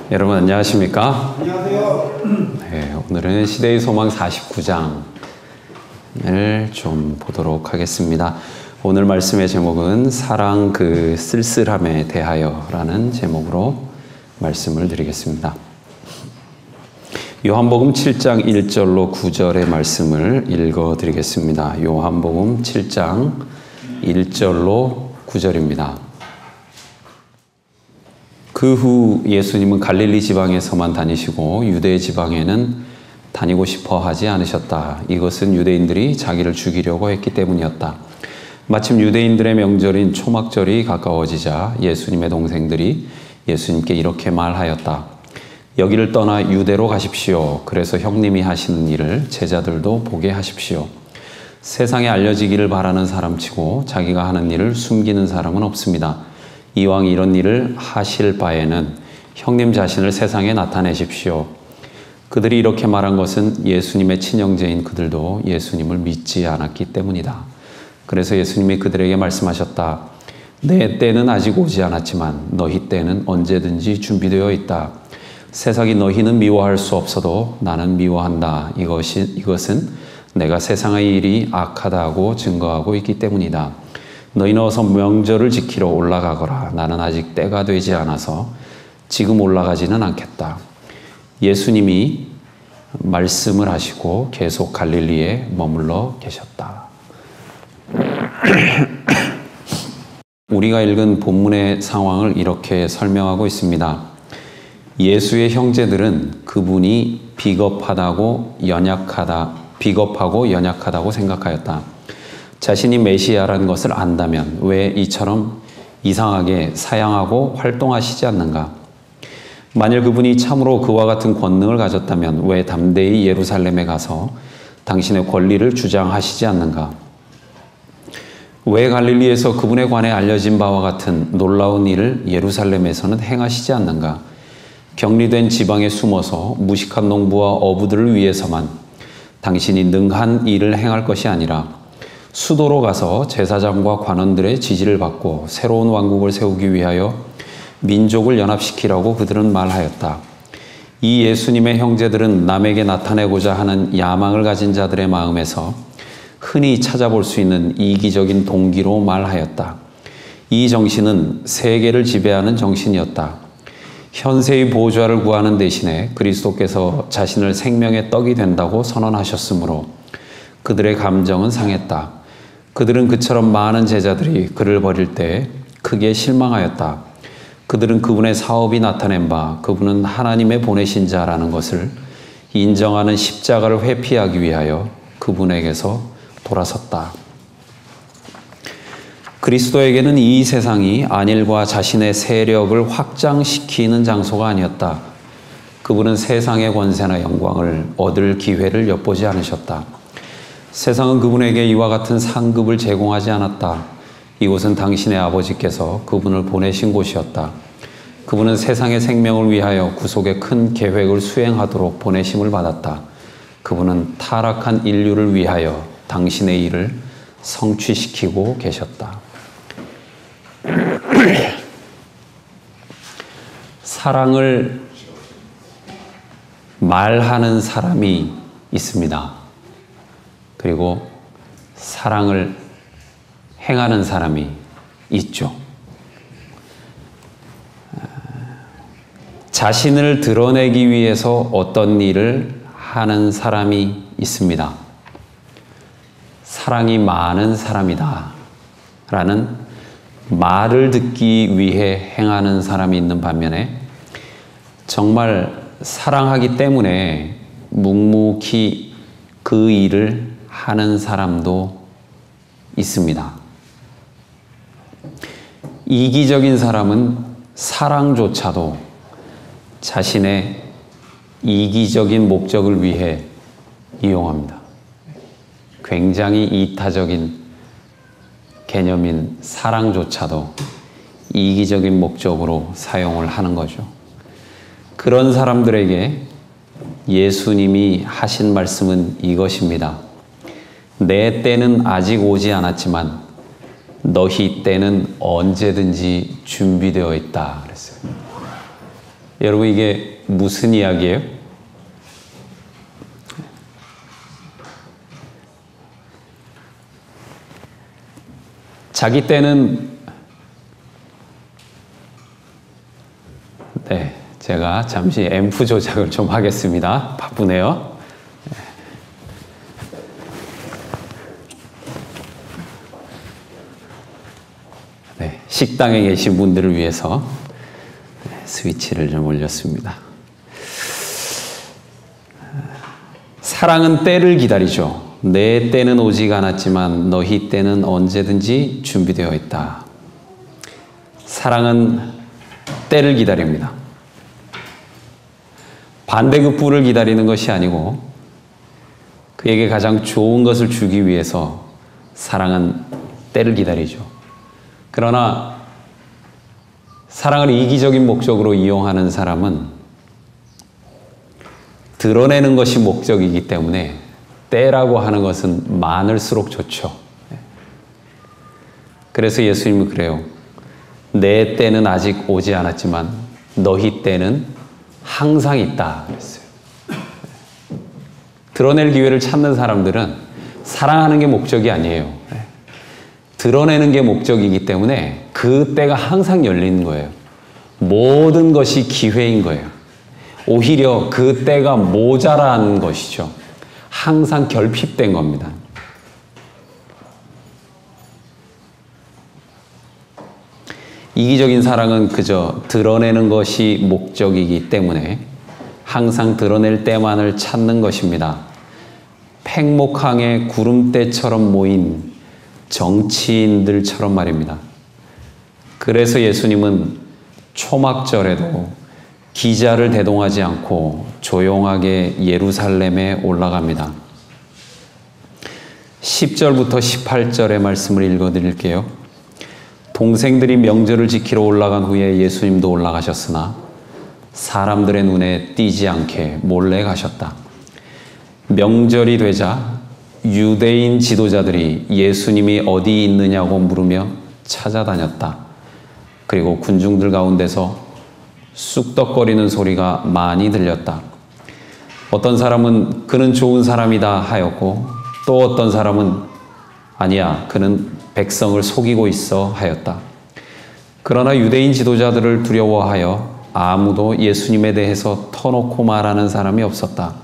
여러분 안녕하십니까? 안녕하세요. 네, 오늘은 시대의 소망 49장을 좀 보도록 하겠습니다. 오늘 말씀의 제목은 사랑 그 쓸쓸함에 대하여 라는 제목으로 말씀을 드리겠습니다. 요한복음 7장 1절로 9절의 말씀을 읽어 드리겠습니다. 요한복음 7장 1절로 9절입니다. 그 후 예수님은 갈릴리 지방에서만 다니시고 유대 지방에는 다니고 싶어 하지 않으셨다. 이것은 유대인들이 자기를 죽이려고 했기 때문이었다. 마침 유대인들의 명절인 초막절이 가까워지자 예수님의 동생들이 예수님께 이렇게 말하였다. 여기를 떠나 유대로 가십시오. 그래서 형님이 하시는 일을 제자들도 보게 하십시오. 세상에 알려지기를 바라는 사람치고 자기가 하는 일을 숨기는 사람은 없습니다. 이왕 이런 일을 하실 바에는 형님 자신을 세상에 나타내십시오. 그들이 이렇게 말한 것은 예수님의 친형제인 그들도 예수님을 믿지 않았기 때문이다. 그래서 예수님이 그들에게 말씀하셨다. 내 때는 아직 오지 않았지만 너희 때는 언제든지 준비되어 있다. 세상이 너희는 미워할 수 없어도 나는 미워한다. 이것은 내가 세상의 일이 악하다고 증거하고 있기 때문이다. 너희는 어서 명절을 지키러 올라가거라. 나는 아직 때가 되지 않아서 지금 올라가지는 않겠다. 예수님이 말씀을 하시고 계속 갈릴리에 머물러 계셨다. 우리가 읽은 본문의 상황을 이렇게 설명하고 있습니다. 예수의 형제들은 그분이 비겁하고 연약하다고 생각하였다. 자신이 메시아라는 것을 안다면 왜 이처럼 이상하게 사양하고 활동하시지 않는가? 만일 그분이 참으로 그와 같은 권능을 가졌다면 왜 담대히 예루살렘에 가서 당신의 권리를 주장하시지 않는가? 왜 갈릴리에서 그분에 관해 알려진 바와 같은 놀라운 일을 예루살렘에서는 행하시지 않는가? 격리된 지방에 숨어서 무식한 농부와 어부들을 위해서만 당신이 능한 일을 행할 것이 아니라 수도로 가서 제사장과 관원들의 지지를 받고 새로운 왕국을 세우기 위하여 민족을 연합시키라고 그들은 말하였다. 이 예수님의 형제들은 남에게 나타내고자 하는 야망을 가진 자들의 마음에서 흔히 찾아볼 수 있는 이기적인 동기로 말하였다. 이 정신은 세계를 지배하는 정신이었다. 현세의 보좌를 구하는 대신에 그리스도께서 자신을 생명의 떡이 된다고 선언하셨으므로 그들의 감정은 상했다. 그들은 그처럼 많은 제자들이 그를 버릴 때 크게 실망하였다. 그들은 그분의 사업이 나타낸 바 그분은 하나님의 보내신 자라는 것을 인정하는 십자가를 회피하기 위하여 그분에게서 돌아섰다. 그리스도에게는 이 세상이 안일과 자신의 세력을 확장시키는 장소가 아니었다. 그분은 세상의 권세나 영광을 얻을 기회를 엿보지 않으셨다. 세상은 그분에게 이와 같은 상급을 제공하지 않았다. 이곳은 당신의 아버지께서 그분을 보내신 곳이었다. 그분은 세상의 생명을 위하여 구속의 큰 계획을 수행하도록 보내심을 받았다. 그분은 타락한 인류를 위하여 당신의 일을 성취시키고 계셨다. 사랑을 말하는 사람이 있습니다. 그리고 사랑을 행하는 사람이 있죠. 자신을 드러내기 위해서 어떤 일을 하는 사람이 있습니다. 사랑이 많은 사람이다 라는 말을 듣기 위해 행하는 사람이 있는 반면에 정말 사랑하기 때문에 묵묵히 그 일을 하는 사람도 있습니다. 이기적인 사람은 사랑조차도 자신의 이기적인 목적을 위해 이용합니다. 굉장히 이타적인 개념인 사랑조차도 이기적인 목적으로 사용을 하는 거죠. 그런 사람들에게 예수님이 하신 말씀은 이것입니다. 내 때는 아직 오지 않았지만 너희 때는 언제든지 준비되어 있다 그랬어요. 여러분, 이게 무슨 이야기예요? 자기 때는, 네, 제가 잠시 앰프 조작을 좀 하겠습니다. 바쁘네요. 네, 식당에 계신 분들을 위해서 스위치를 좀 올렸습니다. 사랑은 때를 기다리죠. 내 때는 오직 않았지만 너희 때는 언제든지 준비되어 있다. 사랑은 때를 기다립니다. 반대급부를 기다리는 것이 아니고 그에게 가장 좋은 것을 주기 위해서 사랑은 때를 기다리죠. 그러나 사랑을 이기적인 목적으로 이용하는 사람은 드러내는 것이 목적이기 때문에 때라고 하는 것은 많을수록 좋죠. 그래서 예수님은 그래요. 내 때는 아직 오지 않았지만 너희 때는 항상 있다 그랬어요. 드러낼 기회를 찾는 사람들은 사랑하는 게 목적이 아니에요. 드러내는 게 목적이기 때문에 그 때가 항상 열리는 거예요. 모든 것이 기회인 거예요. 오히려 그 때가 모자란 것이죠. 항상 결핍된 겁니다. 이기적인 사랑은 그저 드러내는 것이 목적이기 때문에 항상 드러낼 때만을 찾는 것입니다. 팽목항에 구름대처럼 모인 정치인들처럼 말입니다. 그래서 예수님은 초막절에도 기자를 대동하지 않고 조용하게 예루살렘에 올라갑니다. 10절부터 18절의 말씀을 읽어드릴게요. 동생들이 명절을 지키러 올라간 후에 예수님도 올라가셨으나 사람들의 눈에 띄지 않게 몰래 가셨다. 명절이 되자 유대인 지도자들이 예수님이 어디 있느냐고 물으며 찾아다녔다. 그리고 군중들 가운데서 쑥덕거리는 소리가 많이 들렸다. 어떤 사람은 그는 좋은 사람이다 하였고 또 어떤 사람은 아니야, 그는 백성을 속이고 있어 하였다. 그러나 유대인 지도자들을 두려워하여 아무도 예수님에 대해서 터놓고 말하는 사람이 없었다.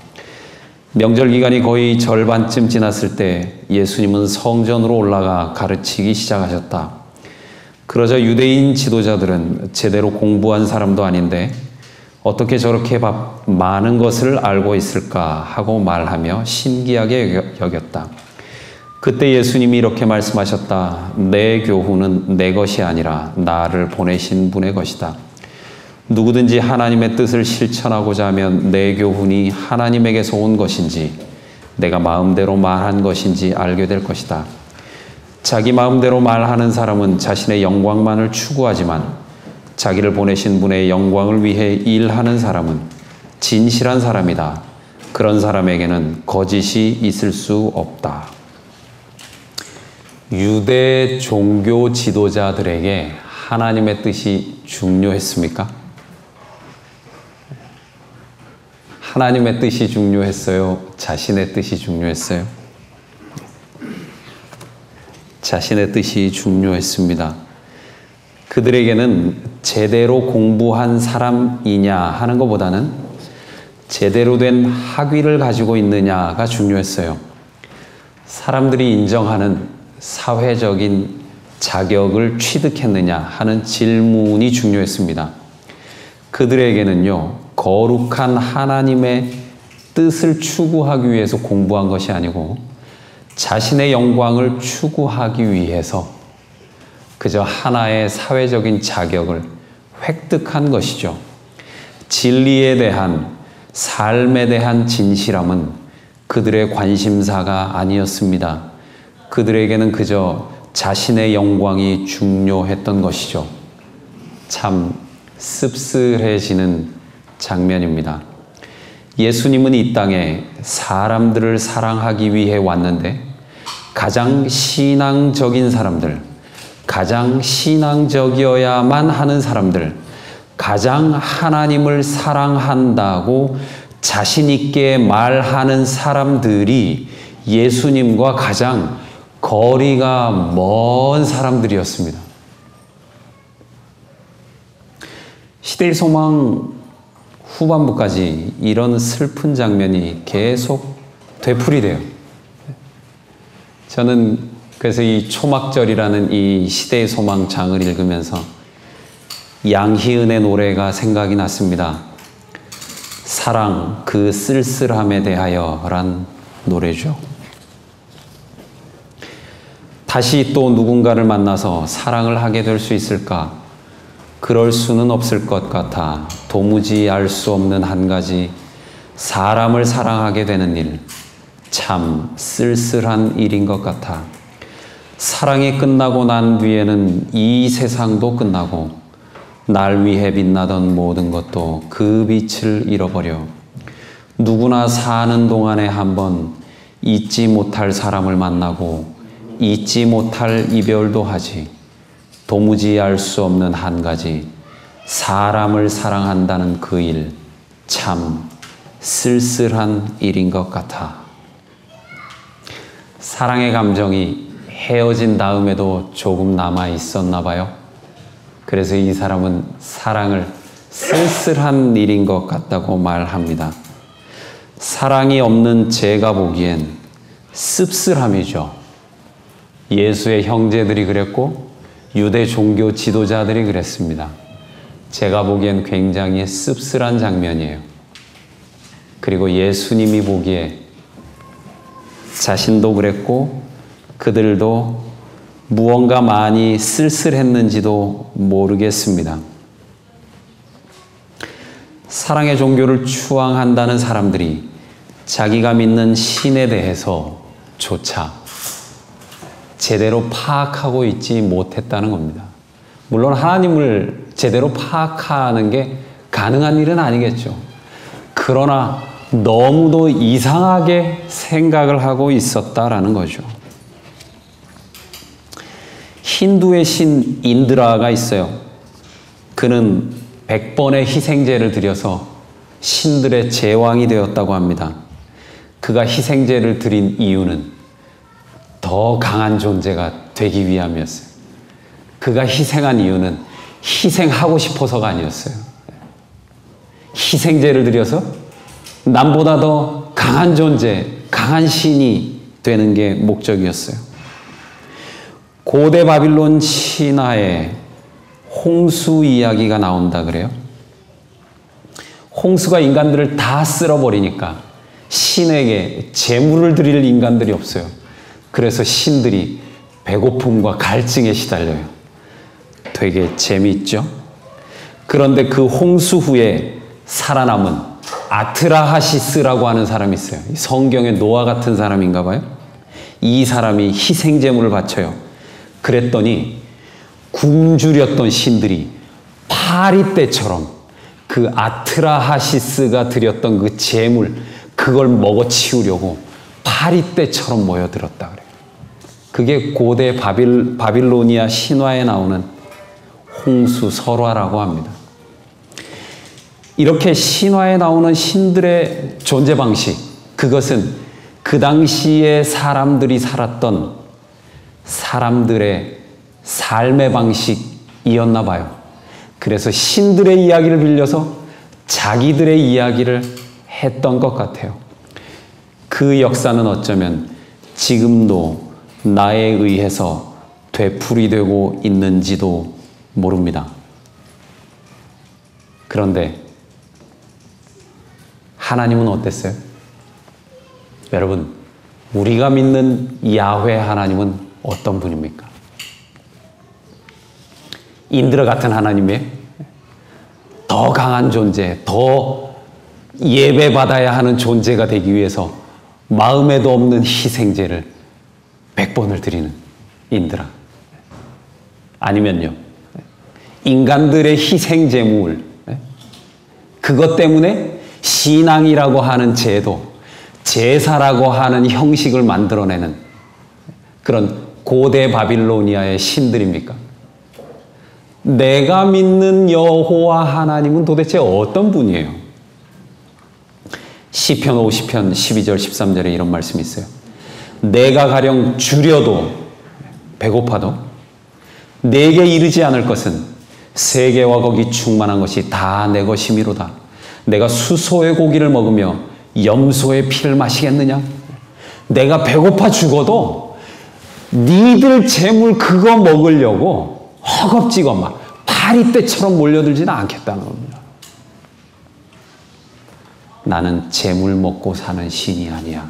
명절 기간이 거의 절반쯤 지났을 때 예수님은 성전으로 올라가 가르치기 시작하셨다. 그러자 유대인 지도자들은 제대로 공부한 사람도 아닌데 어떻게 저렇게 많은 것을 알고 있을까 하고 말하며 신기하게 여겼다. 그때 예수님이 이렇게 말씀하셨다. 내 교훈은 내 것이 아니라 나를 보내신 분의 것이다. 누구든지 하나님의 뜻을 실천하고자 하면 내 교훈이 하나님에게서 온 것인지 내가 마음대로 말한 것인지 알게 될 것이다. 자기 마음대로 말하는 사람은 자신의 영광만을 추구하지만 자기를 보내신 분의 영광을 위해 일하는 사람은 진실한 사람이다. 그런 사람에게는 거짓이 있을 수 없다. 유대 종교 지도자들에게 하나님의 뜻이 중요했습니까? 하나님의 뜻이 중요했어요? 자신의 뜻이 중요했어요? 자신의 뜻이 중요했습니다. 그들에게는 제대로 공부한 사람이냐 하는 것보다는 제대로 된 학위를 가지고 있느냐가 중요했어요. 사람들이 인정하는 사회적인 자격을 취득했느냐 하는 질문이 중요했습니다. 그들에게는요, 거룩한 하나님의 뜻을 추구하기 위해서 공부한 것이 아니고 자신의 영광을 추구하기 위해서 그저 하나의 사회적인 자격을 획득한 것이죠. 진리에 대한, 삶에 대한 진실함은 그들의 관심사가 아니었습니다. 그들에게는 그저 자신의 영광이 중요했던 것이죠. 참 씁쓸해지는 장면입니다. 예수님은 이 땅에 사람들을 사랑하기 위해 왔는데 가장 신앙적인 사람들, 가장 신앙적이어야만 하는 사람들, 가장 하나님을 사랑한다고 자신 있게 말하는 사람들이 예수님과 가장 거리가 먼 사람들이었습니다. 시대의 소망 후반부까지 이런 슬픈 장면이 계속 되풀이돼요. 저는 그래서 이 초막절이라는 이 시대의 소망 장을 읽으면서 양희은의 노래가 생각이 났습니다. 사랑 그 쓸쓸함에 대하여 란 노래죠. 다시 또 누군가를 만나서 사랑을 하게 될 수 있을까? 그럴 수는 없을 것 같아. 도무지 알 수 없는 한 가지 사람을 사랑하게 되는 일, 참 쓸쓸한 일인 것 같아. 사랑이 끝나고 난 뒤에는 이 세상도 끝나고 날 위해 빛나던 모든 것도 그 빛을 잃어버려. 누구나 사는 동안에 한번 잊지 못할 사람을 만나고 잊지 못할 이별도 하지. 도무지 알 수 없는 한 가지 사람을 사랑한다는 그 일, 참 쓸쓸한 일인 것 같아. 사랑의 감정이 헤어진 다음에도 조금 남아 있었나 봐요. 그래서 이 사람은 사랑을 쓸쓸한 일인 것 같다고 말합니다. 사랑이 없는 제가 보기엔 씁쓸함이죠. 예수의 형제들이 그랬고 유대 종교 지도자들이 그랬습니다. 제가 보기엔 굉장히 씁쓸한 장면이에요. 그리고 예수님이 보기에 자신도 그랬고 그들도 무언가 많이 쓸쓸했는지도 모르겠습니다. 사랑의 종교를 추앙한다는 사람들이 자기가 믿는 신에 대해서조차 제대로 파악하고 있지 못했다는 겁니다. 물론 하나님을 제대로 파악하는 게 가능한 일은 아니겠죠. 그러나 너무도 이상하게 생각을 하고 있었다라는 거죠. 힌두의 신 인드라가 있어요. 그는 100번의 희생제를 드려서 신들의 제왕이 되었다고 합니다. 그가 희생제를 드린 이유는 더 강한 존재가 되기 위함이었어요. 그가 희생한 이유는 희생하고 싶어서가 아니었어요. 희생제를 드려서 남보다 더 강한 존재, 강한 신이 되는 게 목적이었어요. 고대 바빌론 신화에 홍수 이야기가 나온다 그래요. 홍수가 인간들을 다 쓸어버리니까 신에게 제물을 드릴 인간들이 없어요. 그래서 신들이 배고픔과 갈증에 시달려요. 되게 재미있죠? 그런데 그 홍수 후에 살아남은 아트라하시스라고 하는 사람이 있어요. 성경의 노아 같은 사람인가 봐요. 이 사람이 희생제물을 바쳐요. 그랬더니 굶주렸던 신들이 파리떼처럼 그 아트라하시스가 드렸던 그 제물, 그걸 먹어치우려고 파리떼처럼 모여들었다 그래요. 그게 고대 바빌로니아 신화에 나오는 홍수 설화라고 합니다. 이렇게 신화에 나오는 신들의 존재 방식, 그것은 그 당시에 사람들이 살았던 사람들의 삶의 방식이었나 봐요. 그래서 신들의 이야기를 빌려서 자기들의 이야기를 했던 것 같아요. 그 역사는 어쩌면 지금도 나에 의해서 되풀이되고 있는지도 모릅니다. 그런데 하나님은 어땠어요? 여러분, 우리가 믿는 야훼 하나님은 어떤 분입니까? 인드라 같은 하나님이에요? 더 강한 존재, 더 예배받아야 하는 존재가 되기 위해서 마음에도 없는 희생제를 100번을 드리는 인드라. 아니면요, 인간들의 희생제물, 그것 때문에 신앙이라고 하는 제도, 제사라고 하는 형식을 만들어내는 그런 고대 바빌로니아의 신들입니까? 내가 믿는 여호와 하나님은 도대체 어떤 분이에요? 시편 50편 12절 13절에 이런 말씀이 있어요. 내가 가령 줄여도 배고파도 내게 이르지 않을 것은 세계와 거기 충만한 것이 다 내 것이미로다. 내가 수소의 고기를 먹으며 염소의 피를 마시겠느냐? 내가 배고파 죽어도 니들 재물 그거 먹으려고 허겁지겁 막 파리떼처럼 몰려들지는 않겠다는 겁니다. 나는 재물 먹고 사는 신이 아니야.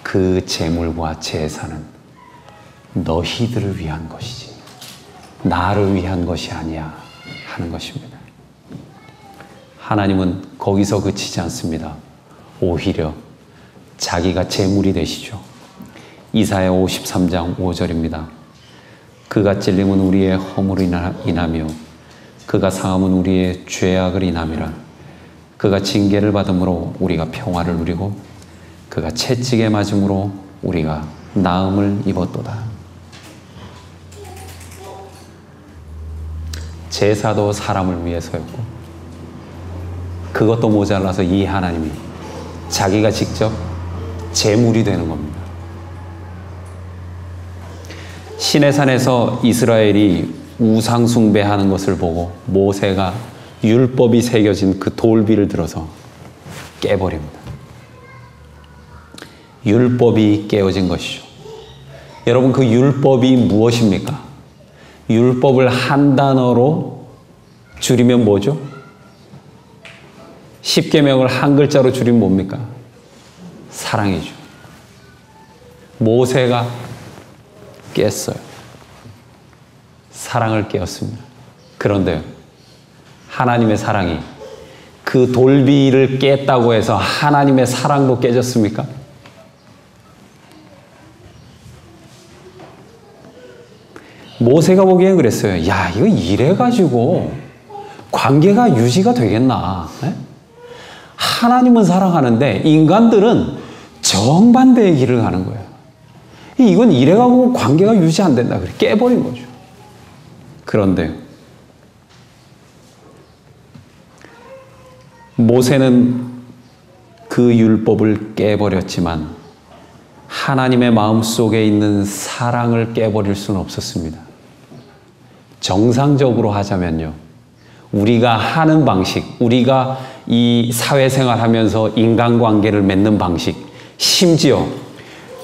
그 재물과 재산은 너희들을 위한 것이지 나를 위한 것이 아니야 하는 것입니다. 하나님은 거기서 그치지 않습니다. 오히려 자기가 재물이 되시죠. 이사야 53장 5절입니다. 그가 찔림은 우리의 허물을 인하며 그가 상함은 우리의 죄악을 인함이라. 그가 징계를 받음으로 우리가 평화를 누리고 그가 채찍에 맞음으로 우리가 나음을 입었도다. 제사도 사람을 위해서였고 그것도 모자라서 이 하나님이 자기가 직접 제물이 되는 겁니다. 시내산에서 이스라엘이 우상 숭배하는 것을 보고 모세가 율법이 새겨진 그 돌비를 들어서 깨버립니다. 율법이 깨어진 것이죠. 여러분, 그 율법이 무엇입니까? 율법을 한 단어로 줄이면 뭐죠? 10계명을 한 글자로 줄이면 뭡니까? 사랑이죠. 모세가 깼어요. 사랑을 깨었습니다. 그런데 하나님의 사랑이 그 돌비를 깼다고 해서 하나님의 사랑도 깨졌습니까? 모세가 보기엔 그랬어요. 야, 이거 이래가지고 관계가 유지가 되겠나? 네? 하나님은 사랑하는데 인간들은 정반대의 길을 가는 거예요. 이건 이래가고 관계가 유지 안 된다. 그래 깨버린 거죠. 그런데 모세는 그 율법을 깨버렸지만 하나님의 마음속에 있는 사랑을 깨버릴 수는 없었습니다. 정상적으로 하자면요, 우리가 하는 방식, 우리가 이 사회생활 하면서 인간관계를 맺는 방식, 심지어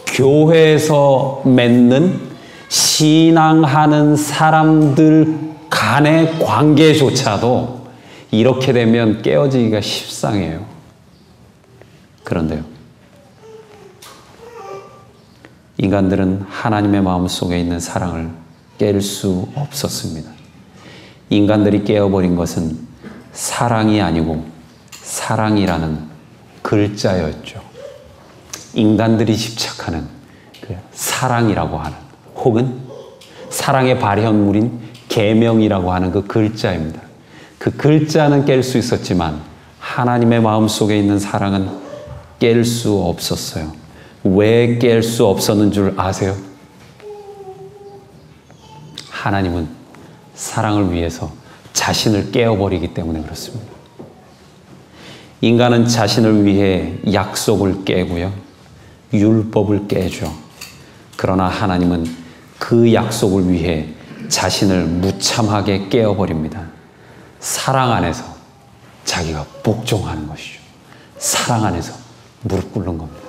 교회에서 맺는 신앙하는 사람들 간의 관계조차도 이렇게 되면 깨어지기가 십상해요. 그런데요, 인간들은 하나님의 마음속에 있는 사랑을 깰 수 없었습니다. 인간들이 깨어버린 것은 사랑이 아니고 사랑이라는 글자였죠. 인간들이 집착하는 그 사랑이라고 하는, 혹은 사랑의 발현물인 계명이라고 하는 그 글자입니다. 그 글자는 깰 수 있었지만 하나님의 마음속에 있는 사랑은 깰 수 없었어요. 왜 깰 수 없었는 줄 아세요? 하나님은 사랑을 위해서 자신을 깨어버리기 때문에 그렇습니다. 인간은 자신을 위해 약속을 깨고요, 율법을 깨죠. 그러나 하나님은 그 약속을 위해 자신을 무참하게 깨어버립니다. 사랑 안에서 자기가 복종하는 것이죠. 사랑 안에서 무릎 꿇는 겁니다.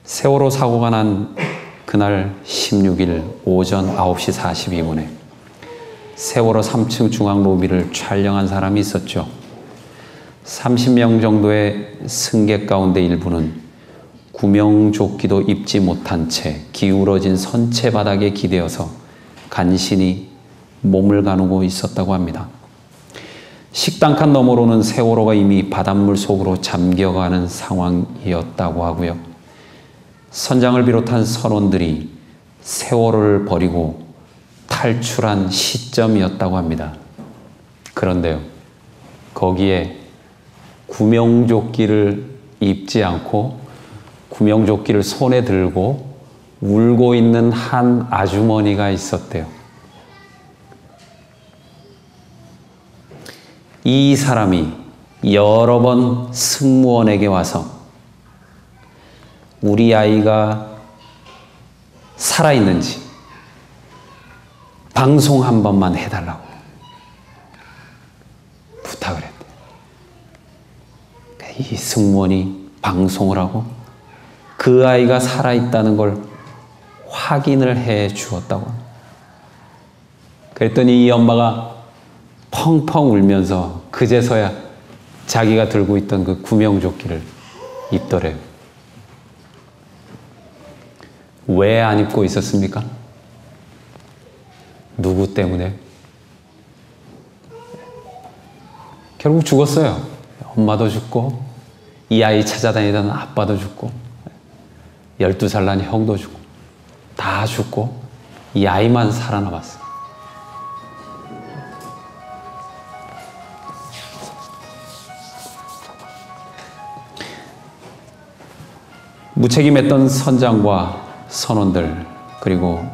세월호 사고가 난 그날 16일 오전 9시 42분에 세월호 3층 중앙 로비를 촬영한 사람이 있었죠. 30명 정도의 승객 가운데 일부는 구명조끼도 입지 못한 채 기울어진 선체 바닥에 기대어서 간신히 몸을 가누고 있었다고 합니다. 식당칸 너머로는 세월호가 이미 바닷물 속으로 잠겨가는 상황이었다고 하고요. 선장을 비롯한 선원들이 세월호를 버리고 탈출한 시점이었다고 합니다. 그런데요, 거기에 구명조끼를 입지 않고 구명조끼를 손에 들고 울고 있는 한 아주머니가 있었대요. 이 사람이 여러 번 승무원에게 와서 우리 아이가 살아있는지 방송 한 번만 해달라고 부탁을 했대요. 이 승무원이 방송을 하고 그 아이가 살아있다는 걸 확인을 해 주었다고 합니다. 그랬더니 이 엄마가 펑펑 울면서 그제서야 자기가 들고 있던 그 구명조끼를 입더래요. 왜 안 입고 있었습니까? 누구 때문에? 결국 죽었어요. 엄마도 죽고 이 아이 찾아다니던 아빠도 죽고 12살 난 형도 죽고 다 죽고 이 아이만 살아남았어요. 무책임했던 선장과 선원들, 그리고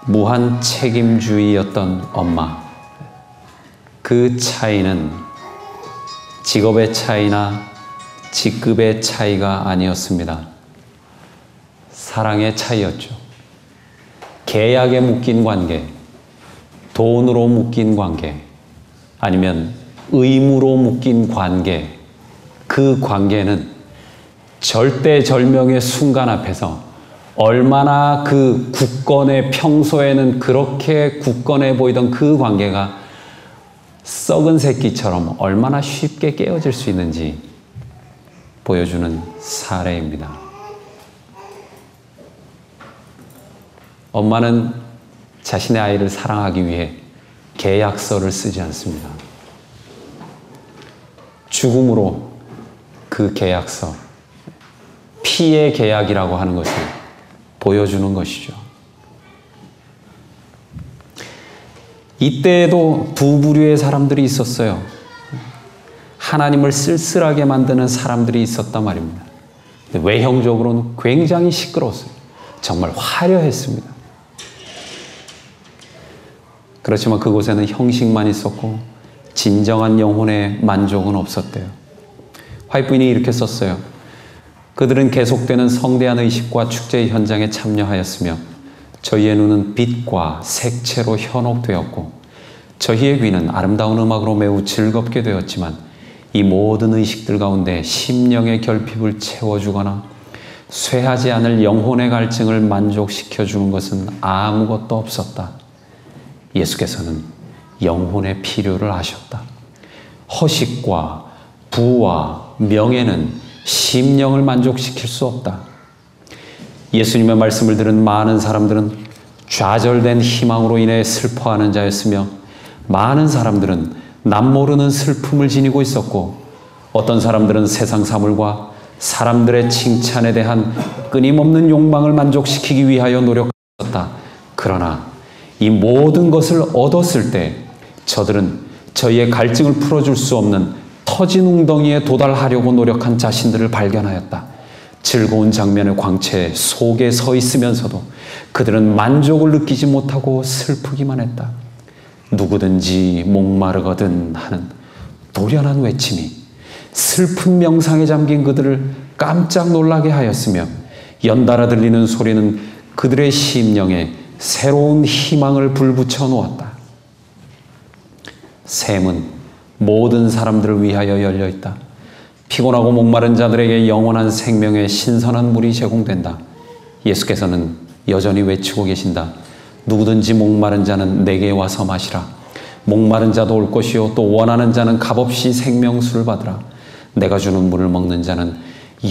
무한 책임주의였던 엄마. 그 차이는 직업의 차이나 직급의 차이가 아니었습니다. 사랑의 차이였죠. 계약에 묶인 관계, 돈으로 묶인 관계, 아니면 의무로 묶인 관계, 그 관계는 절대절명의 순간 앞에서 얼마나 그 굳건해, 평소에는 그렇게 굳건해 보이던 그 관계가 썩은 새끼처럼 얼마나 쉽게 깨어질 수 있는지 보여주는 사례입니다. 엄마는 자신의 아이를 사랑하기 위해 계약서를 쓰지 않습니다. 죽음으로 그 계약서, 피의 계약이라고 하는 것을 보여주는 것이죠. 이때에도 두 부류의 사람들이 있었어요. 하나님을 쓸쓸하게 만드는 사람들이 있었단 말입니다. 외형적으로는 굉장히 시끄러웠어요. 정말 화려했습니다. 그렇지만 그곳에는 형식만 있었고 진정한 영혼의 만족은 없었대요. 화이트인이 이렇게 썼어요. 그들은 계속되는 성대한 의식과 축제 현장에 참여하였으며 저희의 눈은 빛과 색채로 현혹되었고 저희의 귀는 아름다운 음악으로 매우 즐겁게 되었지만 이 모든 의식들 가운데 심령의 결핍을 채워주거나 쇠하지 않을 영혼의 갈증을 만족시켜주는 것은 아무것도 없었다. 예수께서는 영혼의 필요를 아셨다. 허식과 부와 명예는 심령을 만족시킬 수 없다. 예수님의 말씀을 들은 많은 사람들은 좌절된 희망으로 인해 슬퍼하는 자였으며 많은 사람들은 남모르는 슬픔을 지니고 있었고 어떤 사람들은 세상 사물과 사람들의 칭찬에 대한 끊임없는 욕망을 만족시키기 위하여 노력했었다. 그러나 이 모든 것을 얻었을 때 저들은 저희의 갈증을 풀어줄 수 없는 터진 웅덩이에 도달하려고 노력한 자신들을 발견하였다. 즐거운 장면의 광채 속에 서 있으면서도 그들은 만족을 느끼지 못하고 슬프기만 했다. 누구든지 목마르거든 하는 도련한 외침이 슬픈 명상에 잠긴 그들을 깜짝 놀라게 하였으며 연달아 들리는 소리는 그들의 심령에 새로운 희망을 불붙여 놓았다. 샘은 모든 사람들을 위하여 열려 있다. 피곤하고 목마른 자들에게 영원한 생명의 신선한 물이 제공된다. 예수께서는 여전히 외치고 계신다. 누구든지 목마른 자는 내게 와서 마시라. 목마른 자도 올 것이요 또 원하는 자는 값없이 생명수를 받으라. 내가 주는 물을 먹는 자는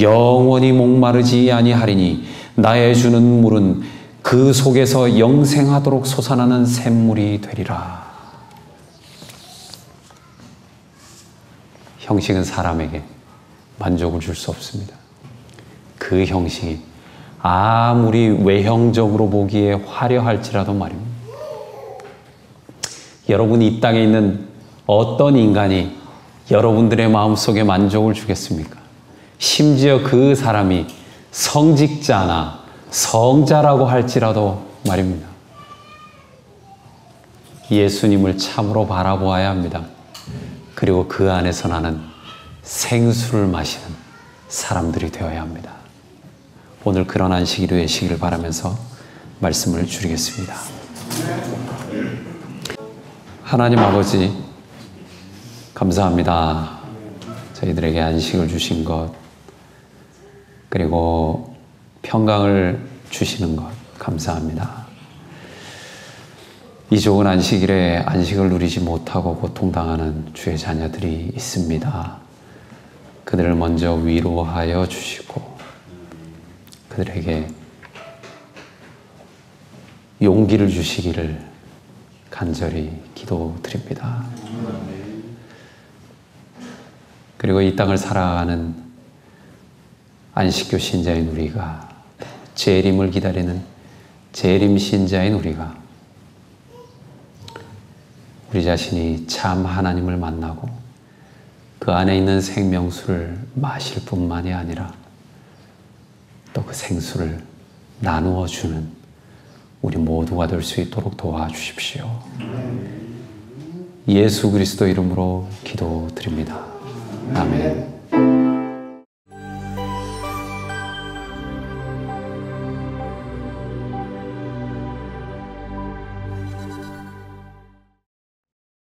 영원히 목마르지 아니하리니 나의 주는 물은 그 속에서 영생하도록 솟아나는 샘물이 되리라. 형식은 사람에게 만족을 줄 수 없습니다. 그 형식이 아무리 외형적으로 보기에 화려할지라도 말입니다. 여러분, 이 땅에 있는 어떤 인간이 여러분들의 마음속에 만족을 주겠습니까? 심지어 그 사람이 성직자나 성자라고 할지라도 말입니다. 예수님을 참으로 바라보아야 합니다. 그리고 그 안에서 나는 생수를 마시는 사람들이 되어야 합니다. 오늘 그런 안식일이 되시기를 바라면서 말씀을 줄이겠습니다. 하나님 아버지, 감사합니다. 저희들에게 안식을 주신 것, 그리고 평강을 주시는 것 감사합니다. 이 좋은 안식일에 안식을 누리지 못하고 고통당하는 주의 자녀들이 있습니다. 그들을 먼저 위로하여 주시고 그들에게 용기를 주시기를 간절히 기도드립니다. 그리고 이 땅을 살아가는 안식교 신자인 우리가, 재림을 기다리는 재림 신자인 우리가 우리 자신이 참 하나님을 만나고 그 안에 있는 생명수를 마실 뿐만이 아니라 또 그 생수를 나누어 주는 우리 모두가 될 수 있도록 도와주십시오. 예수 그리스도 이름으로 기도드립니다. 아멘.